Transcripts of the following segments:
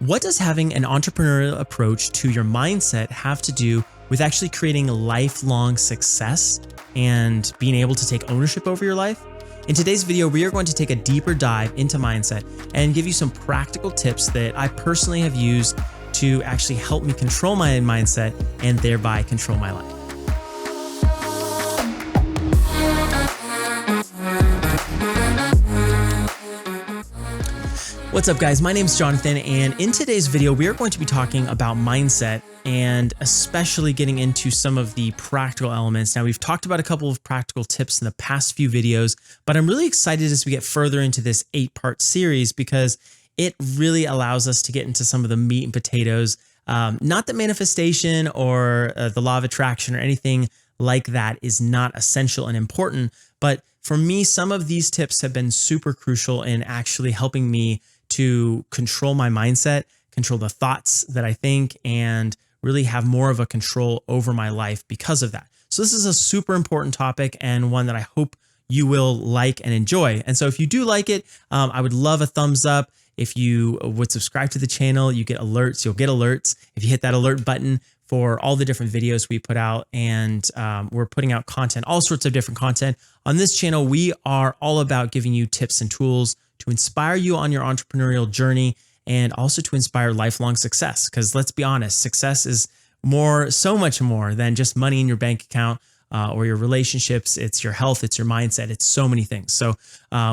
What does having an entrepreneurial approach to your mindset have to do with actually creating lifelong success and being able to take ownership over your life? In today's video, we are going to take a deeper dive into mindset and give you some practical tips that I personally have used to actually help me control my mindset and thereby control my life. What's up, guys? My name's Jonathan, and in today's video, we are going to be talking about mindset and especially getting into some of the practical elements. Now, we've talked about a couple of practical tips in the past few videos, but I'm really excited as we get further into this 8-part series because it really allows us to get into some of the meat and potatoes, not that manifestation or the law of attraction or anything like that is not essential and important, but for me, some of these tips have been super crucial in actually helping me to control my mindset, control the thoughts that I think, and really have more of a control over my life because of that. So this is a super important topic and one that I hope you will like and enjoy. And so if you do like it, I would love a thumbs up. If you would subscribe to the channel, you get alerts. You'll get alerts if you hit that alert button for all the different videos we put out. And we're putting out content, all sorts of different content. On this channel, we are all about giving you tips and tools to inspire you on your entrepreneurial journey and also to inspire lifelong success. Because let's be honest, success is so much more than just money in your bank account or your relationships. It's your health, it's your mindset, it's so many things. So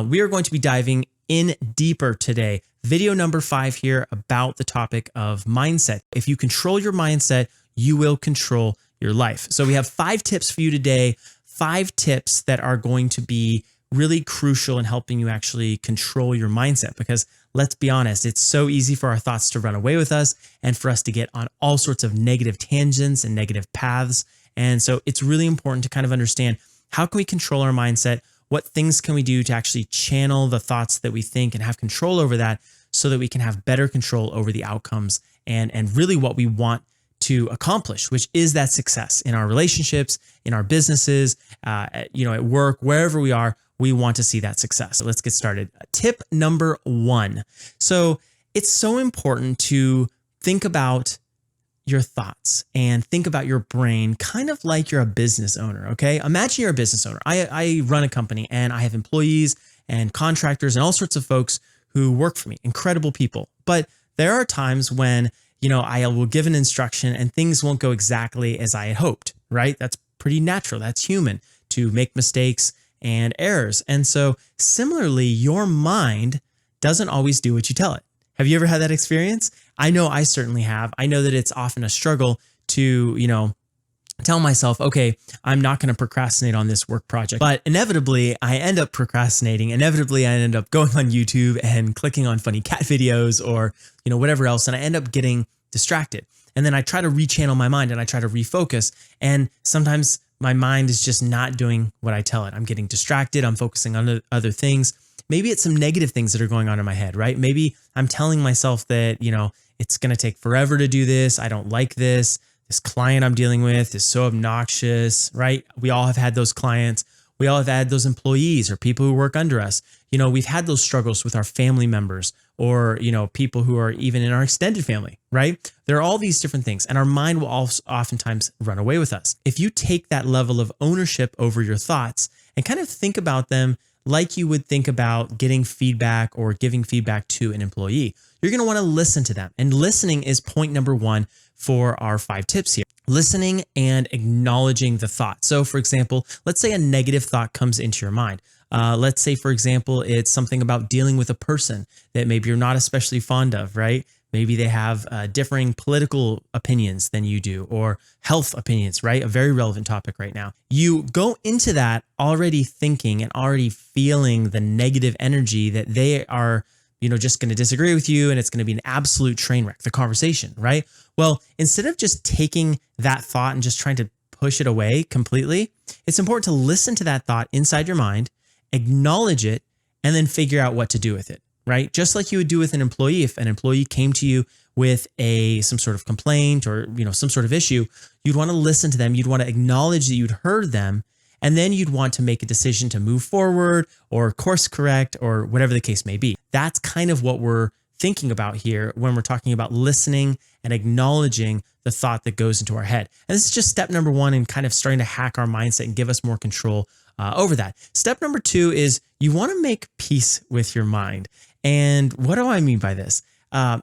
we are going to be diving in deeper today. Video number 5 here about the topic of mindset. If you control your mindset, you will control your life. So we have 5 tips for you today, 5 tips that are going to be really crucial in helping you actually control your mindset, because let's be honest, it's so easy for our thoughts to run away with us and for us to get on all sorts of negative tangents and negative paths. And so it's really important to kind of understand, how can we control our mindset? What things can we do to actually channel the thoughts that we think and have control over that so that we can have better control over the outcomes and really what we want to accomplish, which is that success in our relationships, in our businesses, at work, wherever we are. We want to see that success. So let's get started. Tip number 1. So it's so important to think about your thoughts and think about your brain kind of like you're a business owner, okay? Imagine you're a business owner. I run a company and I have employees and contractors and all sorts of folks who work for me, incredible people. But there are times when, I will give an instruction and things won't go exactly as I had hoped, right? That's pretty natural. That's human to make mistakes and errors. And so similarly, your mind doesn't always do what you tell it. Have you ever had that experience? I know I certainly have. I know that it's often a struggle to, tell myself, okay, I'm not going to procrastinate on this work project. But inevitably, I end up procrastinating. Inevitably, I end up going on YouTube and clicking on funny cat videos or, whatever else. And I end up getting distracted. And then I try to rechannel my mind and I try to refocus. And sometimes my mind is just not doing what I tell it. I'm getting distracted. I'm focusing on other things. Maybe it's some negative things that are going on in my head, right? Maybe I'm telling myself that, it's going to take forever to do this. I don't like this. This client I'm dealing with is so obnoxious, right? We all have had those clients. We all have had those employees or people who work under us. We've had those struggles with our family members or, people who are even in our extended family, right? There are all these different things, and our mind will also oftentimes run away with us. If you take that level of ownership over your thoughts and kind of think about them like you would think about getting feedback or giving feedback to an employee, you're going to want to listen to them. And listening is point number 1 for our 5 tips here. Listening and acknowledging the thought. So for example, let's say a negative thought comes into your mind. Let's say, for example, it's something about dealing with a person that maybe you're not especially fond of, right? Maybe they have differing political opinions than you do, or health opinions, right? A very relevant topic right now. You go into that already thinking and already feeling the negative energy that they are, just going to disagree with you and it's going to be an absolute train wreck, the conversation, right? Well, instead of just taking that thought and just trying to push it away completely, it's important to listen to that thought inside your mind, acknowledge it, and then figure out what to do with it, right? Just like you would do with an employee. If an employee came to you with some sort of complaint or, some sort of issue, you'd want to listen to them. You'd want to acknowledge that you'd heard them, and then you'd want to make a decision to move forward or course correct or whatever the case may be. That's kind of what we're thinking about here when we're talking about listening and acknowledging the thought that goes into our head. And this is just step number one in kind of starting to hack our mindset and give us more control over that. Step number two is you want to make peace with your mind. And what do I mean by this?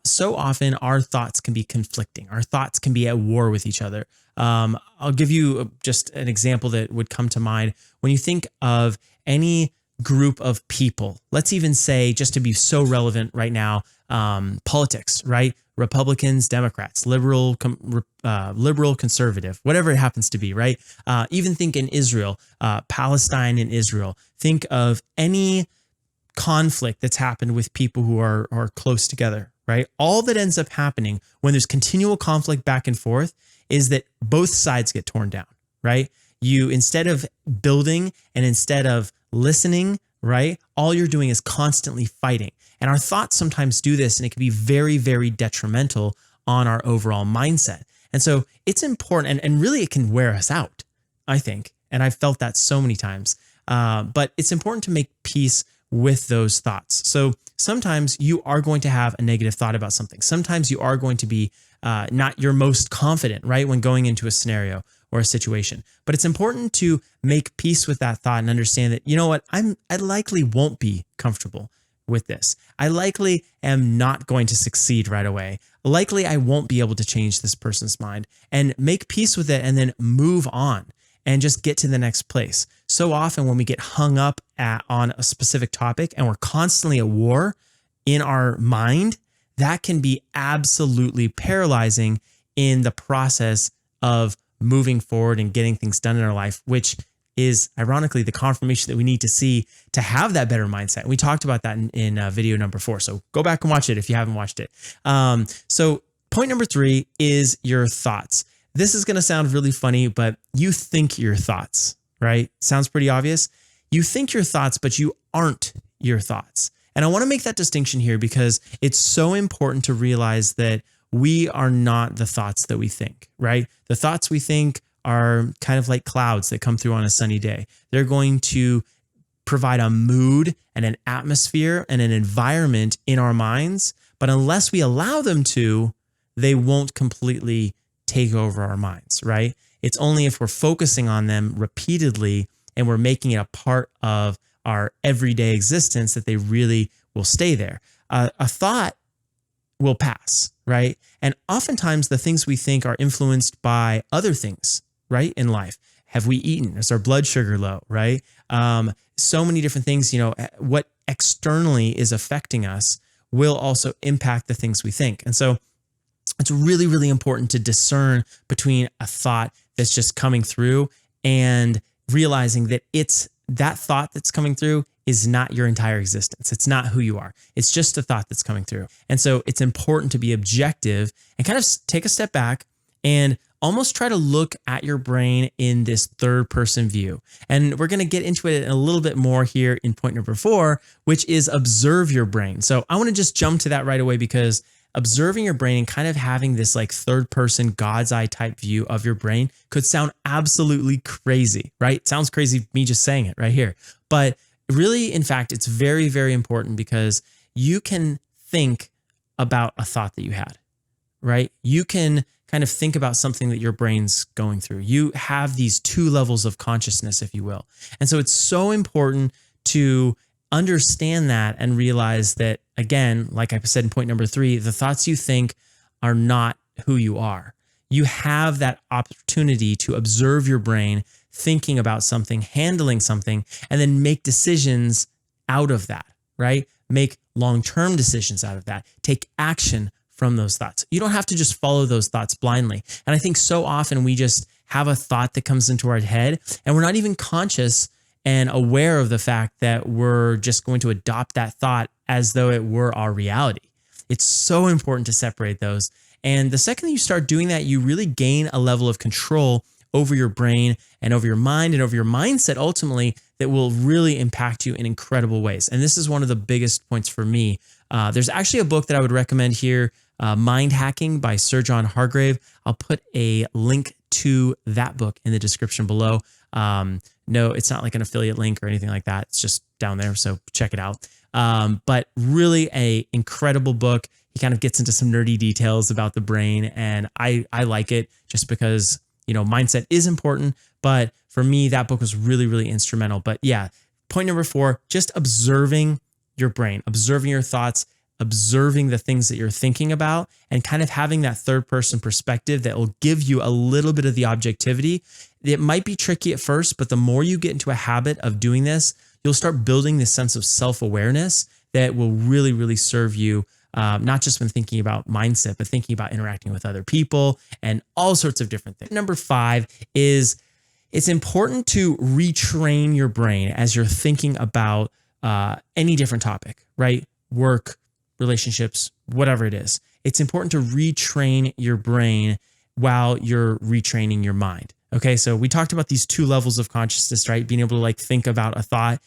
So often our thoughts can be conflicting. Our thoughts can be at war with each other. I'll give you just an example that would come to mind. When you think of any group of people, let's even say, just to be so relevant right now, politics, right? Republicans, Democrats, liberal, conservative, whatever it happens to be, right? Even think in Israel, Palestine and Israel. Think of any conflict that's happened with people who are close together, right? All that ends up happening when there's continual conflict back and forth is that both sides get torn down, right? You, instead of building and instead of listening, right? All you're doing is constantly fighting. And our thoughts sometimes do this, and it can be very, very detrimental on our overall mindset. And so it's important, and really it can wear us out, I think. And I've felt that so many times. But it's important to make peace with those thoughts. So sometimes you are going to have a negative thought about something. Sometimes you are going to be not your most confident, right? When going into a scenario or a situation. But it's important to make peace with that thought and understand that, you know what, I likely won't be comfortable with this. I likely am not going to succeed right away. Likely I won't be able to change this person's mind, and make peace with it and then move on and just get to the next place. So often when we get hung up on a specific topic and we're constantly at war in our mind, that can be absolutely paralyzing in the process of moving forward and getting things done in our life, which is ironically the confirmation that we need to see to have that better mindset. We talked about that in video number 4. So go back and watch it if you haven't watched it. So point number 3 is your thoughts. This is going to sound really funny, but you think your thoughts, right? Sounds pretty obvious. You think your thoughts, but you aren't your thoughts. And I want to make that distinction here because it's so important to realize that we are not the thoughts that we think, right? The thoughts we think are kind of like clouds that come through on a sunny day. They're going to provide a mood and an atmosphere and an environment in our minds, but unless we allow them to, they won't completely take over our minds, right? It's only if we're focusing on them repeatedly and we're making it a part of our everyday existence that they really will stay there. A thought will pass, right? And oftentimes the things we think are influenced by other things, right? In life. Have we eaten? Is our blood sugar low, right? So many different things, what externally is affecting us will also impact the things we think. And so it's really, really important to discern between a thought that's just coming through and realizing that that thought that's coming through is not your entire existence. It's not who you are. It's just a thought that's coming through. And so it's important to be objective and kind of take a step back and almost try to look at your brain in this third person view. And we're going to get into it a little bit more here in point number 4, which is observe your brain. So I want to just jump to that right away because observing your brain and kind of having this like third person God's eye type view of your brain could sound absolutely crazy, right? It sounds crazy me just saying it right here. But really, in fact, it's very, very important because you can think about a thought that you had, right? You can kind of think about something that your brain's going through. You have these 2 levels of consciousness, if you will. And so it's so important to understand that and realize that, again, like I said in point number 3, the thoughts you think are not who you are. You have that opportunity to observe your brain thinking about something, handling something, and then make decisions out of that, right? Make long-term decisions out of that. Take action from those thoughts. You don't have to just follow those thoughts blindly. And I think so often we just have a thought that comes into our head and we're not even conscious and aware of the fact that we're just going to adopt that thought as though it were our reality. It's so important to separate those. And the second that you start doing that, you really gain a level of control over your brain and over your mind and over your mindset ultimately that will really impact you in incredible ways. And this is one of the biggest points for me. There's actually a book that I would recommend here, Mind Hacking by Sir John Hargrave. I'll put a link to that book in the description below. No, it's not like an affiliate link or anything like that. It's just down there. So check it out. But really a incredible book. He kind of gets into some nerdy details about the brain, and I like it just because, mindset is important. But for me, that book was really, really instrumental. But yeah, point number 4, just observing your brain, observing your thoughts, observing the things that you're thinking about, and kind of having that third person perspective that will give you a little bit of the objectivity. It might be tricky at first, but the more you get into a habit of doing this, you'll start building this sense of self-awareness that will really, really serve you, not just when thinking about mindset, but thinking about interacting with other people and all sorts of different things. Number 5 is it's important to retrain your brain as you're thinking about any different topic, right? Work, relationships, whatever it is. It's important to retrain your brain while you're retraining your mind. Okay, so we talked about these 2 levels of consciousness, right? Being able to think about a thought.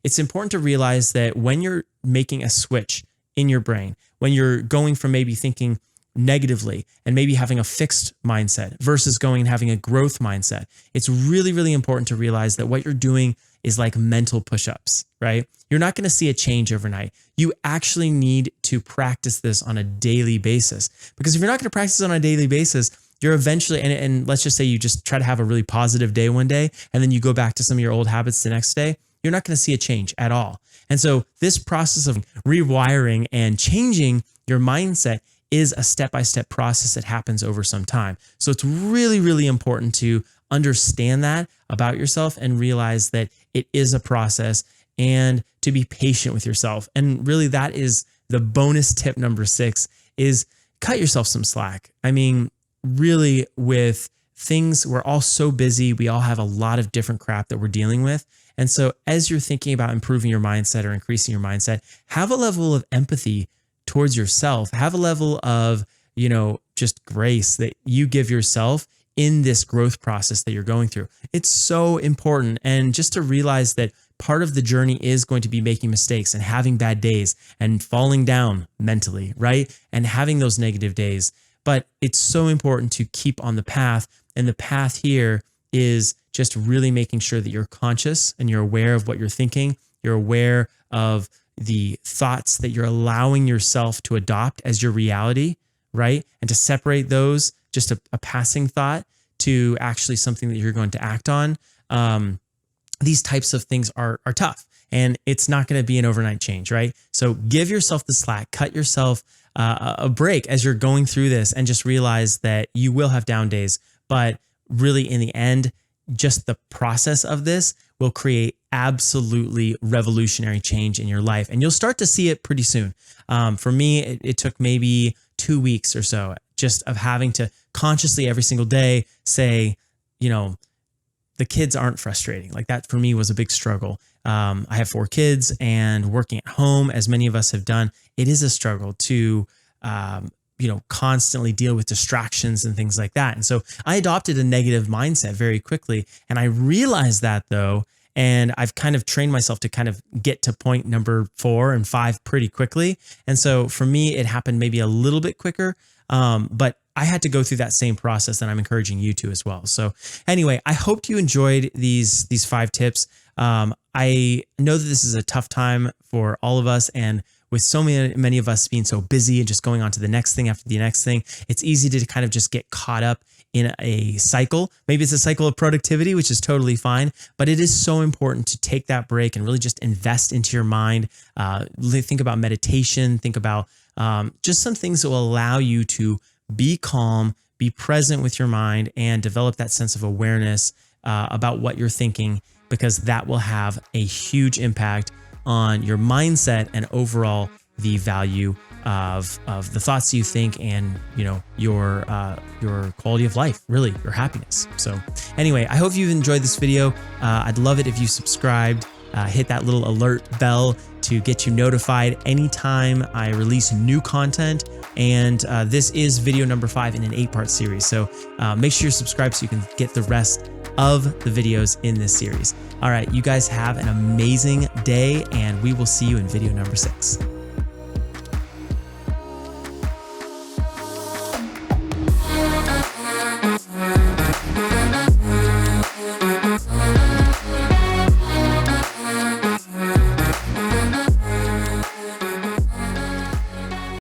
It's important to realize that when you're making a switch in your brain, when you're going from maybe thinking negatively and maybe having a fixed mindset versus going and having a growth mindset, it's really, really important to realize that what you're doing is like mental push-ups, right? You're not going to see a change overnight. You actually need to practice this on a daily basis, because if you're not going to practice it on a daily basis, you're eventually, and let's just say you just try to have a really positive day one day, and then you go back to some of your old habits the next day, you're not going to see a change at all. And so this process of rewiring and changing your mindset is a step-by-step process that happens over some time. So it's really, really important to understand that about yourself and realize that it is a process, and to be patient with yourself. And really that is the bonus tip number 6, is cut yourself some slack. I mean, really, with things, we're all so busy. We all have a lot of different crap that we're dealing with. And so as you're thinking about improving your mindset or increasing your mindset, have a level of empathy towards yourself. Have a level of, just grace that you give yourself in this growth process that you're going through. It's so important. And just to realize that part of the journey is going to be making mistakes and having bad days and falling down mentally, right? And having those negative days. But it's so important to keep on the path. And the path here is just really making sure that you're conscious and you're aware of what you're thinking. You're aware of the thoughts that you're allowing yourself to adopt as your reality, right? And to separate those, just a passing thought, to actually something that you're going to act on. These types of things are tough, and it's not going to be an overnight change, right? So give yourself the slack, cut yourself a break as you're going through this, and just realize that you will have down days, but really in the end, just the process of this will create absolutely revolutionary change in your life. And you'll start to see it pretty soon. For me, it took maybe 2 weeks or so just of having to consciously every single day say, the kids aren't frustrating. Like that for me was a big struggle. I have 4 kids, and working at home, as many of us have done, it is a struggle to, constantly deal with distractions and things like that. And so I adopted a negative mindset very quickly. And I realized that though, and I've kind of trained myself to kind of get to point number 4 and 5 pretty quickly. And so for me, it happened maybe a little bit quicker, but I had to go through that same process, and I'm encouraging you to as well. So anyway, I hope you enjoyed these 5 tips. I know that this is a tough time for all of us, and with so many of us being so busy and just going on to the next thing after the next thing, it's easy to kind of just get caught up in a cycle. Maybe it's a cycle of productivity, which is totally fine, but it is so important to take that break and really just invest into your mind. Think about meditation, think about just some things that will allow you to be calm, be present with your mind, and develop that sense of awareness about what you're thinking, because that will have a huge impact on your mindset and overall the value of the thoughts you think, and your quality of life, really your happiness. So anyway, I hope you've enjoyed this video. I'd love it if you subscribed, hit that little alert bell to get you notified anytime I release new content. And this is video number 5 in an 8-part series. So make sure you're subscribed so you can get the rest of the videos in this series. All right, you guys have an amazing day, and we will see you in video number 6.